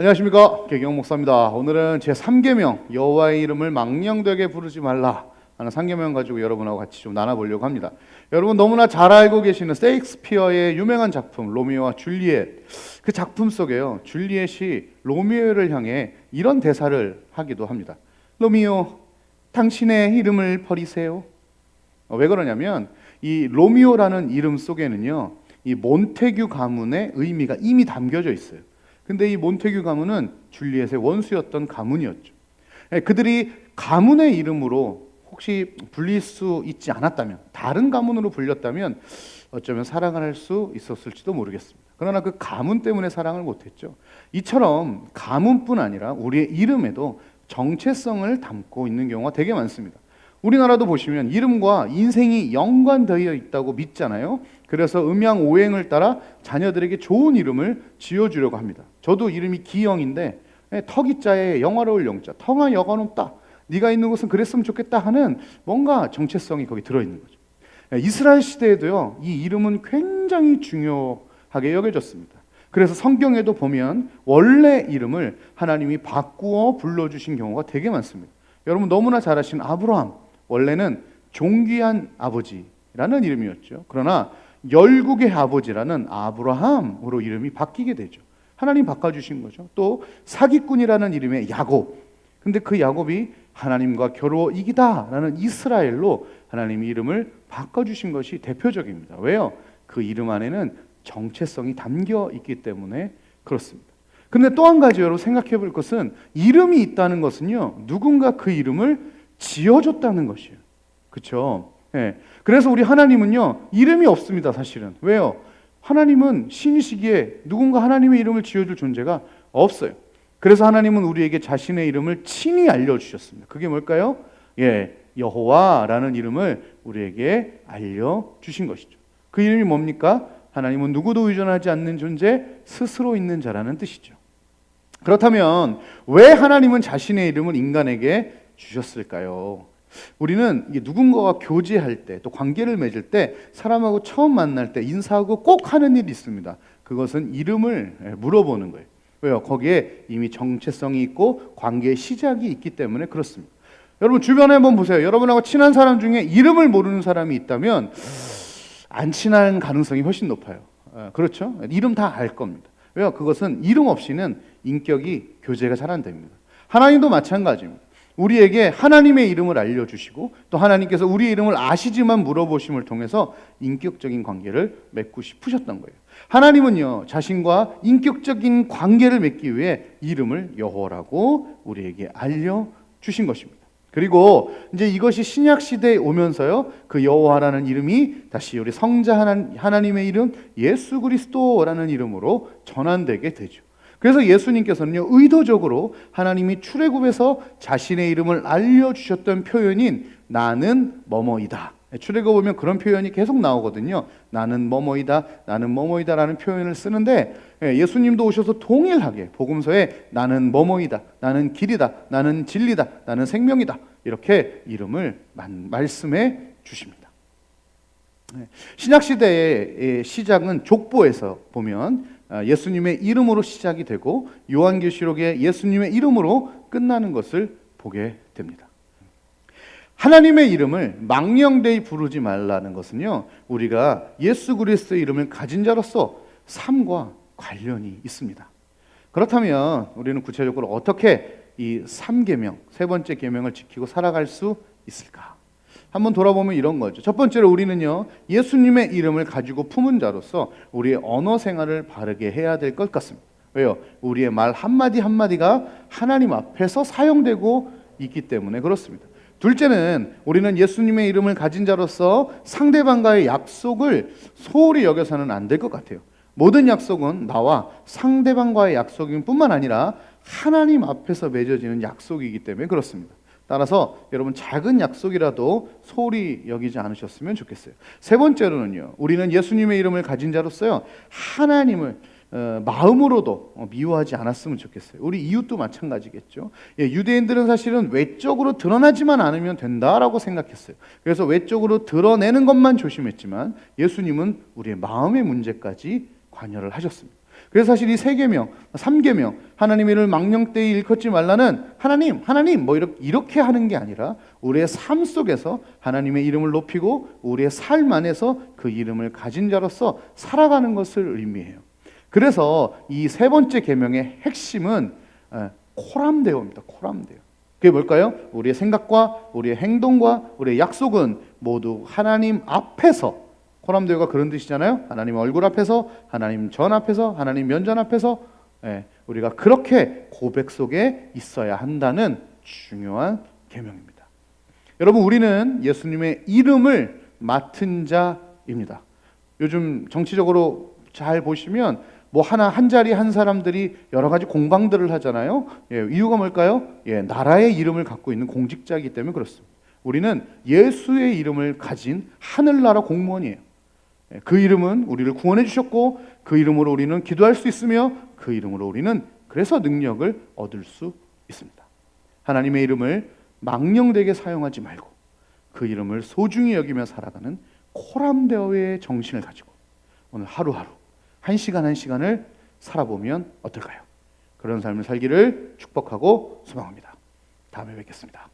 안녕하십니까, 개경 목사입니다. 오늘은 제 3계명 여호와의 이름을 망령되게 부르지 말라 하는 3계명 가지고 여러분하고 같이 좀 나눠보려고 합니다. 여러분 너무나 잘 알고 계시는 셰익스피어의 유명한 작품 로미오와 줄리엣, 그 작품 속에요, 줄리엣이 로미오를 향해 이런 대사를 하기도 합니다. 로미오, 당신의 이름을 버리세요. 왜 그러냐면 이 로미오라는 이름 속에는요, 이 몬테규 가문의 의미가 이미 담겨져 있어요. 근데 이 몬테규 가문은 줄리엣의 원수였던 가문이었죠. 그들이 가문의 이름으로 혹시 불릴 수 있지 않았다면, 다른 가문으로 불렸다면 어쩌면 사랑을 할 수 있었을지도 모르겠습니다. 그러나 그 가문 때문에 사랑을 못했죠. 이처럼 가문뿐 아니라 우리의 이름에도 정체성을 담고 있는 경우가 되게 많습니다. 우리나라도 보시면 이름과 인생이 연관되어 있다고 믿잖아요. 그래서 음양오행을 따라 자녀들에게 좋은 이름을 지어주려고 합니다. 저도 이름이 기영인데 턱이자에 영화로울 영자, 턱아 여가 높다, 네가 있는 곳은 그랬으면 좋겠다 하는 뭔가 정체성이 거기 들어있는 거죠. 이스라엘 시대에도요, 이 이름은 굉장히 중요하게 여겨졌습니다. 그래서 성경에도 보면 원래 이름을 하나님이 바꾸어 불러주신 경우가 되게 많습니다. 여러분 너무나 잘 아시는 아브라함, 원래는 존귀한 아버지라는 이름이었죠. 그러나 열국의 아버지라는 아브라함으로 이름이 바뀌게 되죠. 하나님 바꿔주신 거죠. 또 사기꾼이라는 이름의 야곱, 근데 그 야곱이 하나님과 겨루어 이기다라는 이스라엘로 하나님이 이름을 바꿔주신 것이 대표적입니다. 왜요? 그 이름 안에는 정체성이 담겨 있기 때문에 그렇습니다. 근데 또 한 가지 여러분 생각해 볼 것은, 이름이 있다는 것은요, 누군가 그 이름을 지어줬다는 것이에요. 그렇죠? 예. 그래서 우리 하나님은요, 이름이 없습니다, 사실은. 왜요? 하나님은 신이시기에 누군가 하나님의 이름을 지어줄 존재가 없어요. 그래서 하나님은 우리에게 자신의 이름을 친히 알려주셨습니다. 그게 뭘까요? 여호와라는 이름을 우리에게 알려주신 것이죠. 그 이름이 뭡니까? 하나님은 누구도 의존하지 않는 존재, 스스로 있는 자라는 뜻이죠. 그렇다면 왜 하나님은 자신의 이름을 인간에게 주셨을까요? 우리는 누군가와 교제할 때, 또 관계를 맺을 때, 사람하고 처음 만날 때 인사하고 꼭 하는 일이 있습니다. 그것은 이름을 물어보는 거예요. 왜요? 거기에 이미 정체성이 있고 관계의 시작이 있기 때문에 그렇습니다. 여러분 주변에 한번 보세요. 여러분하고 친한 사람 중에 이름을 모르는 사람이 있다면 안 친한 가능성이 훨씬 높아요. 그렇죠? 이름 다 알 겁니다. 왜요? 그것은 이름 없이는 인격이 교제가 잘 안 됩니다. 하나님도 마찬가지입니다. 우리에게 하나님의 이름을 알려주시고 또 하나님께서 우리의 이름을 아시지만 물어보심을 통해서 인격적인 관계를 맺고 싶으셨던 거예요. 하나님은요, 자신과 인격적인 관계를 맺기 위해 이름을 여호와라고 우리에게 알려주신 것입니다. 그리고 이제 이것이 신약 시대에 오면서요, 그 여호와라는 이름이 다시 우리 성자 하나님의 이름 예수 그리스도라는 이름으로 전환되게 되죠. 그래서 예수님께서는요, 의도적으로 하나님이 출애굽에서 자신의 이름을 알려주셨던 표현인 나는 뭐뭐이다, 출애굽 보면 그런 표현이 계속 나오거든요. 나는 뭐뭐이다, 나는 뭐뭐이다라는 표현을 쓰는데, 예수님도 오셔서 동일하게 복음서에 나는 뭐뭐이다, 나는 길이다, 나는 진리다, 나는 생명이다, 이렇게 이름을 말씀해 주십니다. 신약 시대의 시작은 족보에서 보면 예수님의 이름으로 시작이 되고 요한계시록에 예수님의 이름으로 끝나는 것을 보게 됩니다. 하나님의 이름을 망령되이 부르지 말라는 것은요, 우리가 예수 그리스도의 이름을 가진 자로서 삶과 관련이 있습니다. 그렇다면 우리는 구체적으로 어떻게 이 3계명, 세 번째 계명을 지키고 살아갈 수 있을까? 한번 돌아보면 이런 거죠. 첫 번째로 우리는요, 예수님의 이름을 가지고 품은 자로서 우리의 언어 생활을 바르게 해야 될 것 같습니다. 왜요? 우리의 말 한마디 한마디가 하나님 앞에서 사용되고 있기 때문에 그렇습니다. 둘째는 우리는 예수님의 이름을 가진 자로서 상대방과의 약속을 소홀히 여겨서는 안 될 것 같아요. 모든 약속은 나와 상대방과의 약속인 뿐만 아니라 하나님 앞에서 맺어지는 약속이기 때문에 그렇습니다. 따라서 여러분 작은 약속이라도 소홀히 여기지 않으셨으면 좋겠어요. 세 번째로는요, 우리는 예수님의 이름을 가진 자로서요, 하나님을 마음으로도 미워하지 않았으면 좋겠어요. 우리 이웃도 마찬가지겠죠. 유대인들은 사실은 외적으로 드러나지만 않으면 된다라고 생각했어요. 그래서 외적으로 드러내는 것만 조심했지만 예수님은 우리의 마음의 문제까지 관여를 하셨습니다. 그래서 사실 이 세 계명, 3계명, 하나님의 이름을 망령되이 일컫지 말라는 하나님 뭐 이렇게 하는 게 아니라 우리의 삶 속에서 하나님의 이름을 높이고 우리의 삶 안에서 그 이름을 가진 자로서 살아가는 것을 의미해요. 그래서 이 세 번째 계명의 핵심은 코람데오입니다. 코람데오. 그게 뭘까요? 우리의 생각과 우리의 행동과 우리의 약속은 모두 하나님 앞에서, 코람데오가 그런 뜻이잖아요. 하나님 얼굴 앞에서, 하나님 전 앞에서, 하나님 면전 앞에서 우리가 그렇게 고백 속에 있어야 한다는 중요한 계명입니다. 여러분, 우리는 예수님의 이름을 맡은 자입니다. 요즘 정치적으로 잘 보시면 뭐 한 자리 한 사람들이 여러 가지 공방들을 하잖아요. 이유가 뭘까요? 나라의 이름을 갖고 있는 공직자이기 때문에 그렇습니다. 우리는 예수의 이름을 가진 하늘나라 공무원이에요. 그 이름은 우리를 구원해 주셨고 그 이름으로 우리는 기도할 수 있으며 그 이름으로 우리는 그래서 능력을 얻을 수 있습니다. 하나님의 이름을 망령되게 사용하지 말고 그 이름을 소중히 여기며 살아가는 코람데오의 정신을 가지고 오늘 하루하루 한 시간 한 시간을 살아보면 어떨까요? 그런 삶을 살기를 축복하고 소망합니다. 다음에 뵙겠습니다.